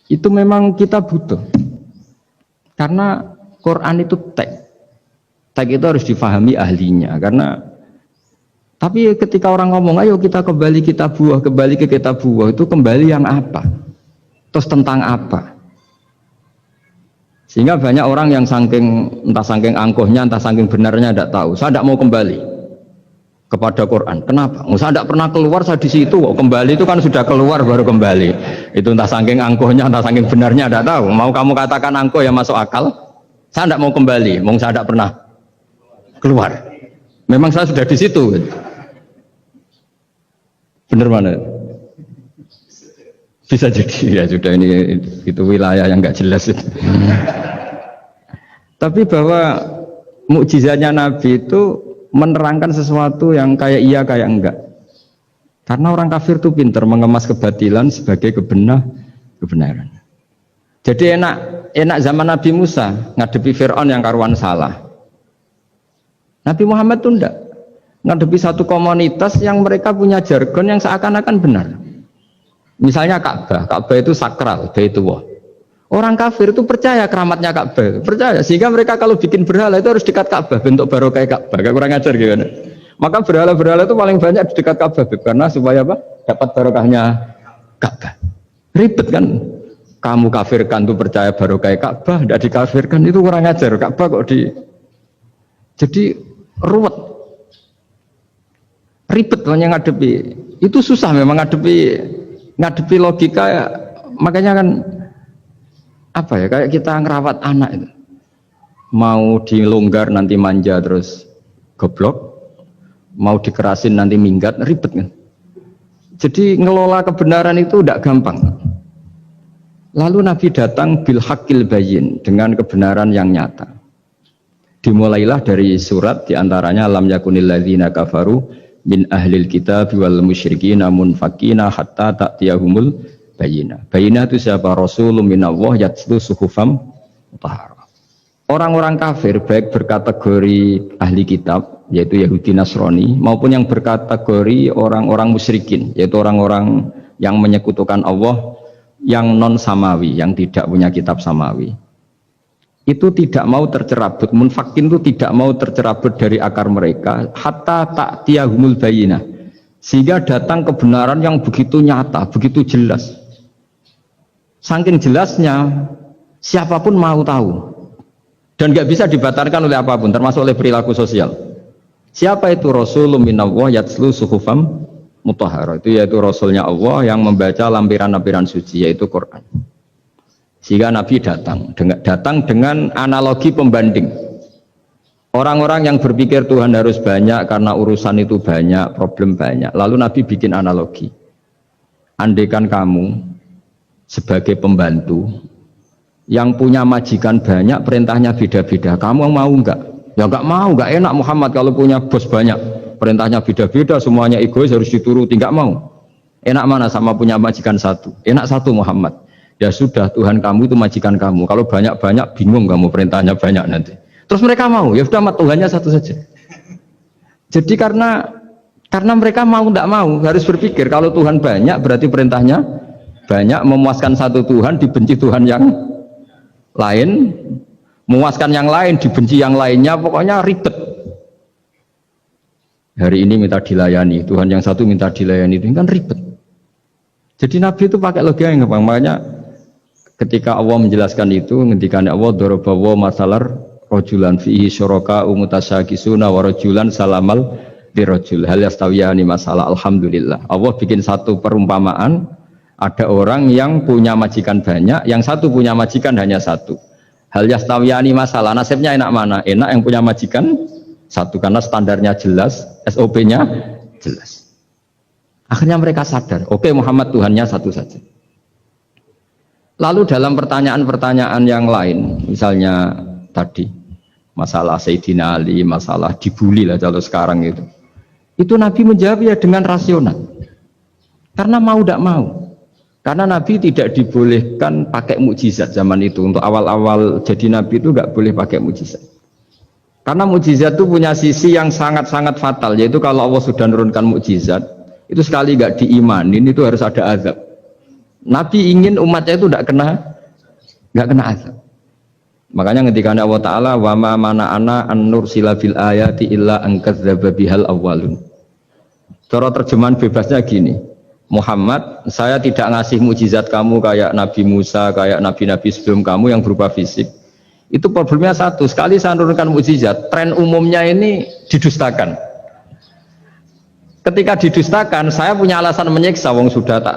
Itu memang kita butuh. Karena Quran itu teks. Teks itu harus difahami ahlinya. Tapi ketika orang ngomong, ayo kita kembali ke kitab buah, itu kembali yang apa? Terus tentang apa? Sehingga banyak orang yang entah saking angkuhnya, entah saking benarnya tidak tahu. Saya tidak mau kembali kepada Quran. Kenapa? Saya tidak pernah keluar, saya di situ. Kembali itu kan sudah keluar baru kembali. Itu entah saking angkuhnya, entah saking benarnya tidak tahu. Mau kamu katakan angkuh ya masuk akal. Saya tidak mau kembali, saya tidak pernah keluar. Memang saya sudah di situ. Benar mana? Bisa jadi ya sudah ini itu wilayah yang nggak jelas itu. Tapi bahwa mukjizatnya Nabi itu menerangkan sesuatu yang kayak iya kayak enggak. Karena orang kafir itu pintar mengemas kebatilan sebagai kebenaran. Jadi enak zaman Nabi Musa ngadepi Fir'aun yang karuan salah. Nabi Muhammad itu enggak. Ngadepi satu komunitas yang mereka punya jargon yang seakan-akan benar. Misalnya Ka'bah itu sakral, Baitullah. Orang kafir itu percaya keramatnya Ka'bah, percaya. Sehingga mereka kalau bikin berhala itu harus dekat Ka'bah, bentuk barokah Ka'bah. Gak kurang ajar gimana? Maka berhala-berhala itu paling banyak di dekat Ka'bah, karena supaya apa? Dapat barokahnya Ka'bah. Ribet kan? Kamu kafirkan tuh percaya barokah Ka'bah, tidak dikafirkan itu kurang ajar. Ka'bah kok jadi ruwet. Ribet banyak ngadepi. Itu susah memang ngadepi logika ya. Makanya kan apa ya, kayak kita ngerawat anak itu. Mau dilonggar nanti manja terus goblok, mau dikerasin nanti minggat, ribet kan. Jadi ngelola kebenaran itu tidak gampang. Lalu Nabi datang bil haqqil bayyin, dengan kebenaran yang nyata. Dimulailah dari surat diantaranya lam yakunil ladzina kafaru min ahlil kitab wal musyrikin munfakina hatta ta'tiyahumul bayyinah. Bayyinah itu siapa? Rasulun minallah yatlu suhufam mutahharah. Orang-orang kafir baik berkategori ahli kitab yaitu Yahudi Nasrani maupun yang berkategori orang-orang musyrikin yaitu orang-orang yang menyekutukan Allah yang non samawi, yang tidak punya kitab samawi. Itu tidak mau tercerabut, munfakin itu tidak mau tercerabut dari akar mereka hatta ta'tiyahumul bayyinah, sehingga datang kebenaran yang begitu nyata, begitu jelas. Saking jelasnya siapapun mau tahu dan nggak bisa dibatalkan oleh apapun, termasuk oleh perilaku sosial. Siapa itu? Rasulun minallah yatslu suhufam mutahharah, itu yaitu Rasulnya Allah yang membaca lampiran-lampiran suci, yaitu Quran. Sehingga Nabi datang dengan analogi pembanding. Orang-orang yang berpikir Tuhan harus banyak karena urusan itu banyak, problem banyak. Lalu Nabi bikin analogi. Andaikan kamu sebagai pembantu yang punya majikan banyak, perintahnya beda-beda, kamu mau enggak? Ya enggak mau, enggak enak Muhammad kalau punya bos banyak, perintahnya beda-beda, semuanya egois harus dituruti, enggak mau. Enak mana sama punya majikan satu? Enak satu Muhammad. Ya sudah, Tuhan kamu itu majikan kamu. Kalau banyak-banyak bingung kamu, perintahnya banyak nanti. Terus mereka mau, ya sudah Tuhannya satu saja. Jadi karena mereka mau tidak mau, harus berpikir kalau Tuhan banyak berarti perintahnya banyak, memuaskan satu Tuhan dibenci Tuhan yang lain, memuaskan yang lain dibenci yang lainnya, pokoknya ribet. Hari ini minta dilayani, Tuhan yang satu minta dilayani, itu kan ribet. Jadi Nabi itu pakai logika yang gampang. Makanya ketika Allah menjelaskan itu, ketika Allah dorobawa masalar rojulan fihi syuraka umutasyakisuna wa rojulan salamal dirojul hal yastawiyani masalah. Alhamdulillah Allah bikin satu perumpamaan, ada orang yang punya majikan banyak, yang satu punya majikan hanya satu. Hal yastawiyani masalah, nasibnya enak mana? Enak yang punya majikan satu, karena standarnya jelas, SOP-nya jelas. Akhirnya mereka sadar, oke, Muhammad Tuhannya satu saja. Lalu dalam pertanyaan-pertanyaan yang lain, misalnya tadi masalah Sayyidina Ali, masalah dibully lah kalau sekarang itu Nabi menjawab ya dengan rasional, karena mau tidak mau. Karena Nabi tidak dibolehkan pakai mukjizat zaman itu. Untuk awal-awal jadi Nabi itu nggak boleh pakai mukjizat, karena mukjizat itu punya sisi yang sangat-sangat fatal, yaitu kalau Allah sudah menurunkan mukjizat itu sekali nggak diimanin itu harus ada azab. Nabi ingin umatnya itu nggak kena azab. Makanya ketika Allah Ta'ala wa ma mana ana an nursila bil ayati illa an kadzdzaba bihal awwalun. Cara terjemahan bebasnya gini, Muhammad, saya tidak ngasih mukjizat kamu kayak Nabi Musa, kayak nabi-nabi sebelum kamu yang berupa fisik. Itu problemnya satu, sekali saya menurunkan mukjizat, tren umumnya ini didustakan. Ketika didustakan, saya punya alasan menyiksa, wong sudah tak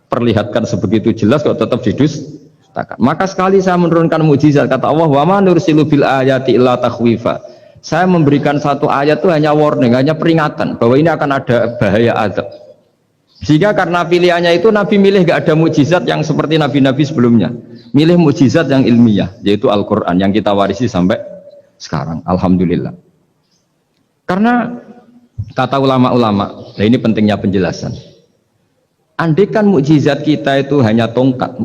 perlihatkan sebegitu jelas kok tetap didustakan. Maka sekali saya menurunkan mukjizat, kata Allah, wa ma nursilu bil ayati illa takhwifa. Saya memberikan satu ayat itu hanya warning, hanya peringatan bahwa ini akan ada bahaya azab. Sehingga karena pilihannya itu Nabi milih gak ada mukjizat yang seperti nabi-nabi sebelumnya, milih mukjizat yang ilmiah, yaitu Al-Quran yang kita warisi sampai sekarang. Alhamdulillah. Karena kata ulama-ulama, nah ini pentingnya penjelasan. Andaikan mukjizat kita itu hanya tongkat,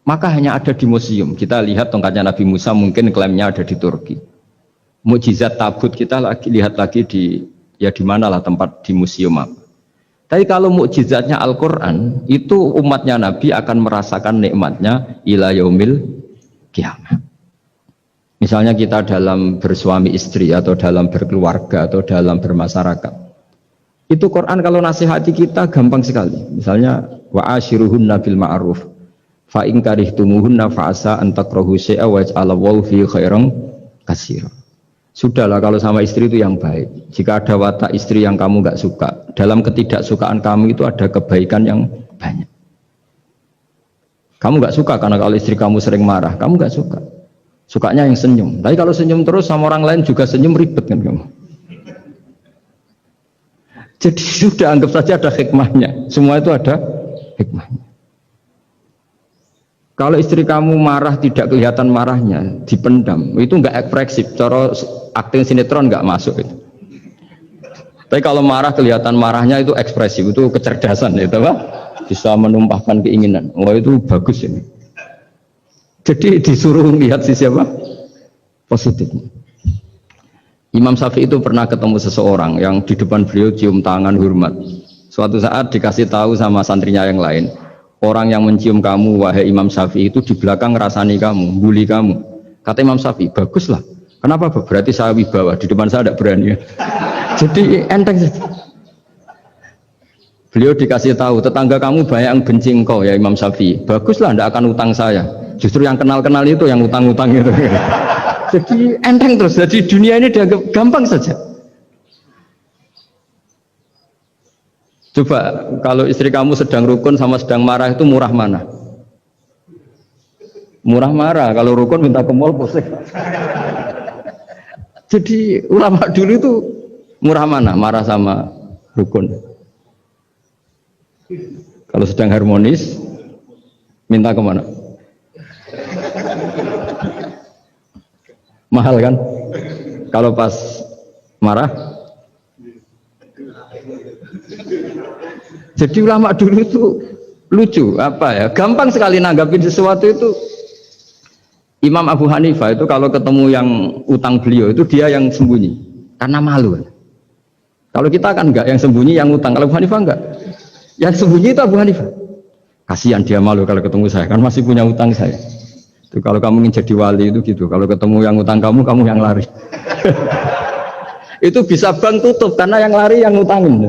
maka hanya ada di museum. Kita lihat tongkatnya Nabi Musa, mungkin klaimnya ada di Turki. Mukjizat tabut kita lihat lagi di mana lah tempat di museum apa. Tapi kalau mukjizatnya Al-Quran, itu umatnya Nabi akan merasakan nikmatnya ila yaumil kiamah. Misalnya kita dalam bersuami istri atau dalam berkeluarga atau dalam bermasyarakat, itu Quran kalau nasihati kita gampang sekali. Misalnya wa ashiruhunna bil ma'ruf fa in karihtumuhunna fa asa an takrahu syai'a wa yaj'alallahu fi khairan katsira. Sudahlah kalau sama istri itu yang baik. Jika ada watak istri yang kamu nggak suka, dalam ketidaksukaan kamu itu ada kebaikan yang banyak. Kamu nggak suka karena kalau istri kamu sering marah, kamu nggak suka. Sukanya yang senyum. Tapi kalau senyum terus sama orang lain juga senyum, ribet kan kamu. Jadi sudah anggap saja ada hikmahnya. Semua itu ada hikmahnya. Kalau istri kamu marah tidak kelihatan marahnya, dipendam, itu enggak ekspresif. Cara akting sinetron enggak masuk itu. Tapi kalau marah kelihatan marahnya itu ekspresif, itu kecerdasan, itu apa? Bisa menumpahkan keinginan. Wah itu bagus ini. Jadi disuruh lihat sisi apa? Positifnya. Imam Syafi'i itu pernah ketemu seseorang yang di depan beliau cium tangan hormat. Suatu saat dikasih tahu sama santrinya yang lain, orang yang mencium kamu wahai Imam Syafi'i itu di belakang ngerasani kamu, bully kamu. Kata Imam Syafi'i, baguslah. Kenapa? Berarti saya wibawa, di depan saya tidak berani. Jadi enteng saja. Beliau dikasih tahu, tetangga kamu banyak yang benci engkau ya Imam Syafi'i. Baguslah, tidak akan utang saya. Justru yang kenal-kenal itu yang utang-utang itu. Jadi enteng terus. Jadi dunia ini dianggap gampang saja. Coba kalau istri kamu sedang rukun sama sedang marah itu murah mana? Murah marah. Kalau rukun minta ke mall posek. Jadi ulama dulu itu murah mana? Marah sama rukun. Kalau sedang harmonis minta kemana? Mahal kan? Kalau pas marah. Jadi ulama dulu itu lucu, apa ya? Gampang sekali nanggapin sesuatu itu. Imam Abu Hanifah itu kalau ketemu yang utang beliau itu dia yang sembunyi karena malu. Kalau kita kan enggak, yang sembunyi yang utang. Kalau Abu Hanifah enggak. Yang sembunyi itu Abu Hanifah. Kasihan dia malu kalau ketemu saya, kan masih punya utang saya. Itu kalau kamu ingin jadi wali itu gitu. Kalau ketemu yang utang kamu yang lari. Itu bisa bank tutup karena yang lari yang utangin.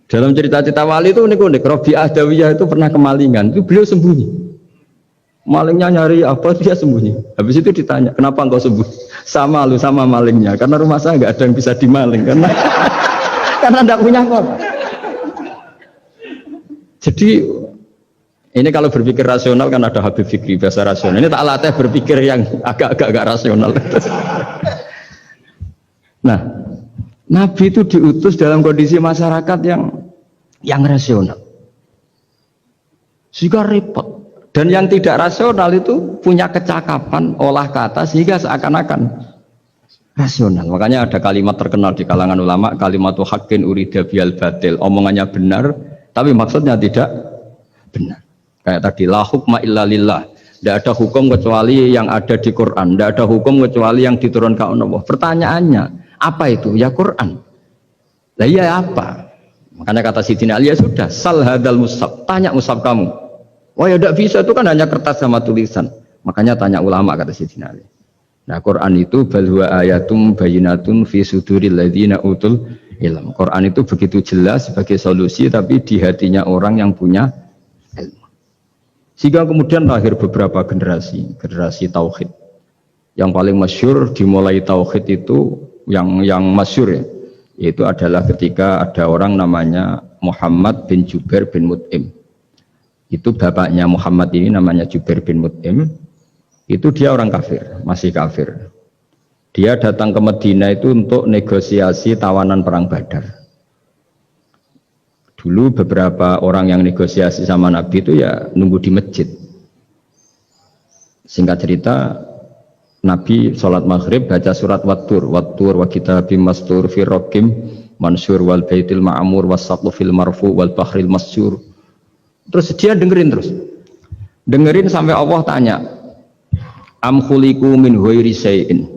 Dalam cerita-cerita wali itu unik-unik. Robi'ah Adawiyah itu pernah kemalingan, itu beliau sembunyi. Malingnya nyari apa, dia sembunyi. Habis itu ditanya, kenapa engkau sembunyi? Sama lu, sama malingnya. Karena rumah saya nggak ada yang bisa dimaling karena enggak punya apa-apa. Jadi ini kalau berpikir rasional kan ada Habib Fikri bahasa rasional. Ini tak latih berpikir yang agak-agak rasional. Nah, Nabi itu diutus dalam kondisi masyarakat yang rasional. Sehingga repot. Dan yang tidak rasional itu punya kecakapan olah kata sehingga seakan-akan rasional. Makanya ada kalimat terkenal di kalangan ulama, kalimatu haqqin urida bihal batil. Omongannya benar, tapi maksudnya tidak benar. Kayak tadi, la hukma illa lillah. Tidak ada hukum kecuali yang ada di Quran. Tidak ada hukum kecuali yang diturunkan Allah. Pertanyaannya, apa itu? Ya Quran. Lah iya apa? Makanya kata Sidina Ali, ya sudah, sal hadal mushaf, tanya mushaf kamu. Oh ya tidak bisa, itu kan hanya kertas sama tulisan. Makanya tanya ulama, kata Sidina Ali. Nah Quran itu bal huwa ayatum bayinatun fi suduril ladzina utul ilm. Quran itu begitu jelas sebagai solusi, tapi di hatinya orang yang punya ilmu. Sehingga kemudian lahir beberapa generasi tauhid. Yang paling masyhur dimulai tauhid itu yang masyhur ya, yaitu adalah ketika ada orang namanya Muhammad bin Jubair bin Mut'im. Itu bapaknya Muhammad ini namanya Jubair bin Mut'im. Itu dia orang kafir, masih kafir. Dia datang ke Madinah itu untuk negosiasi tawanan perang Badar. Dulu beberapa orang yang negosiasi sama Nabi itu ya nunggu di masjid. Singkat cerita, Nabi sholat maghrib baca surat Wattur wa kitabim mastur fi raqim mansur wal baitil ma'mur was-saqfu fil marfu wal bahril masyur. Terus dia dengerin sampai Allah tanya, am khuliqu min ghairi syai'in.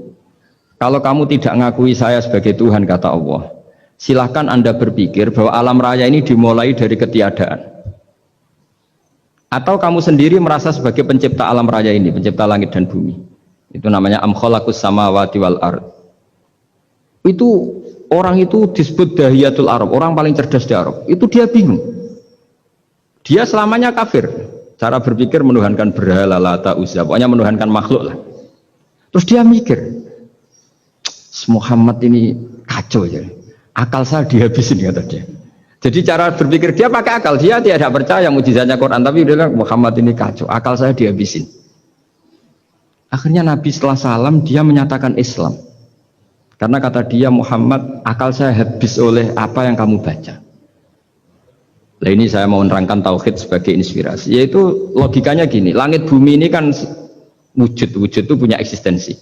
Kalau kamu tidak ngakui saya sebagai Tuhan, kata Allah, silahkan Anda berpikir bahwa alam raya ini dimulai dari ketiadaan. Atau kamu sendiri merasa sebagai pencipta alam raya ini, pencipta langit dan bumi. Itu namanya am khalaqus samawati wal ard. Itu orang itu disebut dahiyatul Arab, orang paling cerdas di Arab. Itu dia bingung. Dia selamanya kafir. Cara berpikir menuhankan berhala, Lata, Uzza, pokoknya menuhankan makhluk lah. Terus dia mikir, Muhammad ini kacau ya. Akal saya dihabisin, kata dia. Jadi cara berpikir dia pakai akal, dia tidak percaya mukjizatnya Quran, tapi dia bilang Muhammad ini kacau, akal saya dihabisin. Akhirnya Nabi setelah salam dia menyatakan Islam. Karena kata dia, Muhammad, akal saya habis oleh apa yang kamu baca. Nah ini saya mau menerangkan tauhid sebagai inspirasi, yaitu logikanya gini, langit bumi ini kan wujud itu punya eksistensi.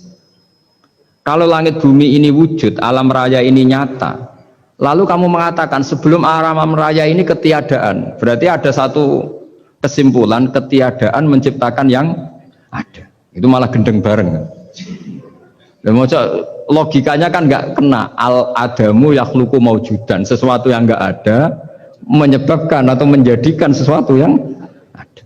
Kalau langit bumi ini wujud, alam raya ini nyata, lalu kamu mengatakan sebelum alam raya ini ketiadaan, berarti ada satu kesimpulan ketiadaan menciptakan yang ada. Itu malah gendeng bareng. Logikanya kan nggak kena, al adamu yakhluqu maujudan, sesuatu yang nggak ada menyebabkan atau menjadikan sesuatu yang ada.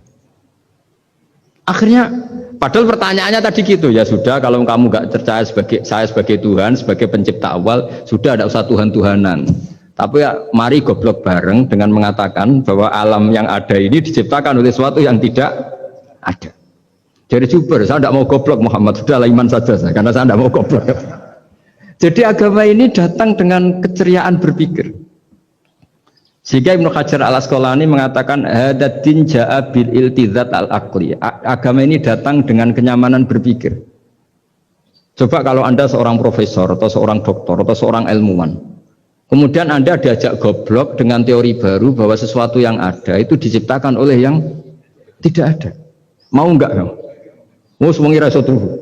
Akhirnya padahal pertanyaannya tadi gitu, ya sudah kalau kamu nggak percaya saya sebagai Tuhan, sebagai pencipta awal, sudah ada usah Tuhan-Tuhanan. Tapi ya, mari goblok bareng dengan mengatakan bahwa alam yang ada ini diciptakan oleh sesuatu yang tidak ada. Jadi Jubair, saya tidak mau goblok Muhammad, sudah iman saja saya, karena saya tidak mau goblok. Jadi agama ini datang dengan keceriaan berpikir. Sehingga Ibnu Hajar al-Asqalani mengatakan hadatin ja'a bil iltizat al-aqli. Agama ini datang dengan kenyamanan berpikir. Coba kalau Anda seorang profesor atau seorang doktor atau seorang ilmuwan, kemudian Anda diajak goblok dengan teori baru bahwa sesuatu yang ada itu diciptakan oleh yang tidak ada. Mau enggak kamu? Mau semengira suatu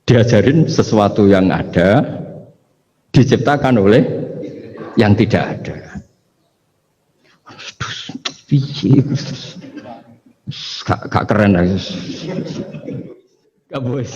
diajarin sesuatu yang ada diciptakan oleh yang tidak ada. Gak keren lagi. Gak boleh.